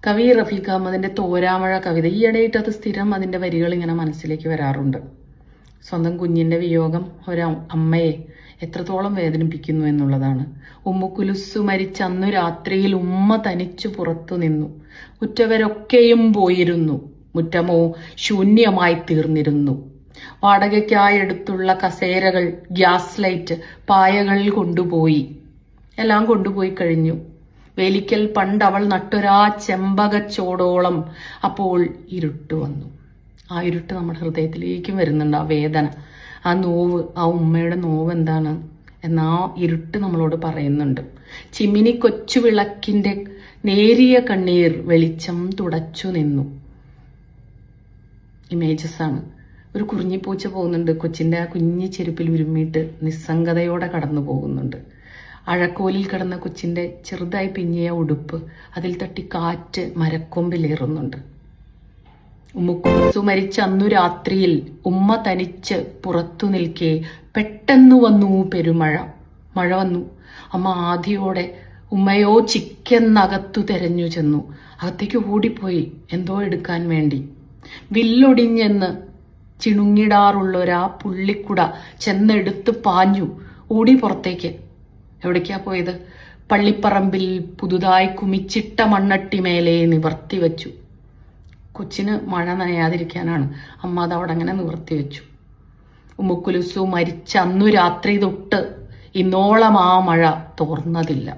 കവി റഫീഖ് അഹമ്മദിന്റെ തോരാമഴ കവിത ഈയിടെയായിട്ട് അത് സ്ഥിരം അതിന്റെ വരികൾ ഇങ്ങനെ മനസ്സിലേക്ക് വരാറുണ്ട്. സ്വന്തം കുഞ്ഞിന്റെ വിയോഗം ഒരു അമ്മയെ എത്രത്തോളം വേദനിപ്പിക്കുന്നു എന്നുള്ളതാണ്. ഉമ്മുക്കുലുസ്സു മരിച്ച അന്നു രാത്രിയിൽ ഉമ്മ തനിച്ചു പുറത്തു നിന്നു. ഉറ്റവരൊക്കെയും പോയിരുന്നു, മുറ്റമോ ശൂന്യമായി തീർന്നിരുന്നു. വാടകയ്ക്കായെടുത്തുള്ള കസേരകൾ, ഗ്യാസ് ലൈറ്റ്, പായകൾ കൊണ്ടുപോയി. എല്ലാം കൊണ്ടുപോയി കഴിഞ്ഞു. വേലിക്കൽ പണ്ടവൾ നട്ടൊരാ ചെമ്പകച്ചോടോളം അപ്പോൾ ഇരുട്ട് വന്നു. ആ ഇരുട്ട് നമ്മുടെ ഹൃദയത്തിലേക്കും വരുന്നുണ്ട്. ആ വേദന, ആ നോവ്, ആ ഉമ്മയുടെ നോവ് എന്താണ് എന്നാ ഇരുട്ട് നമ്മളോട് പറയുന്നുണ്ട്. ചിമ്മിനി കൊച്ചു വിളക്കിന്റെ നേരിയ കണ്ണീർ വെളിച്ചം തുടച്ചു നിന്നു. ഇമേജസ് ആണ്. ഒരു കുറിഞ്ഞിപ്പൂച്ച പോകുന്നുണ്ട്, കൊച്ചിന്റെ ആ കുഞ്ഞി ചെരുപ്പിൽ ഉരുമ്മിയിട്ട് നിസ്സംഗതയോടെ കടന്നു പോകുന്നുണ്ട്. അഴക്കോലിൽ കിടന്ന കൊച്ചിന്റെ ചെറുതായി പിഞ്ഞിയ ഉടുപ്പ്, അതിൽ തട്ടി കാറ്റ് മരക്കൊമ്പിലേറുന്നുണ്ട്. ഉമ്മുക്കുലുസ്സു മരിച്ച അന്നു രാത്രിയിൽ ഉമ്മ തനിച്ച് പുറത്തു നിൽക്കെ പെട്ടെന്നു വന്നു പെരുമഴ. മഴ വന്നു. അമ്മ ആദിയോടെ ഉമ്മയോ ചിക്കെന്നകത്തു തെരഞ്ഞു ചെന്നു. അകത്തേക്ക് ഓടിപ്പോയി എന്തോ എടുക്കാൻ വേണ്ടി. വില്ലൊടിഞ്ഞെന്ന് ചിണുങ്ങിടാറുള്ളൊരാ പുള്ളിക്കുട ചെന്നെടുത്ത് പാഞ്ഞു ഓടി പുറത്തേക്ക്. എവിടേക്കാ പോയത്? പള്ളിപ്പറമ്പിൽ പുതുതായി കുമിച്ചിട്ട മണ്ണട്ടി മേലെ നിവർത്തി വെച്ചു. കൊച്ചിന് മഴ നനയാതിരിക്കാനാണ് അമ്മ അത് അവിടെ അങ്ങനെ നിവർത്തി വെച്ചു. ഉമ്മുക്കുലുസ്സു മരിച്ച അന്നു രാത്രി തൊട്ട് ഇന്നോളം ആ മഴ തോർന്നതില്ല.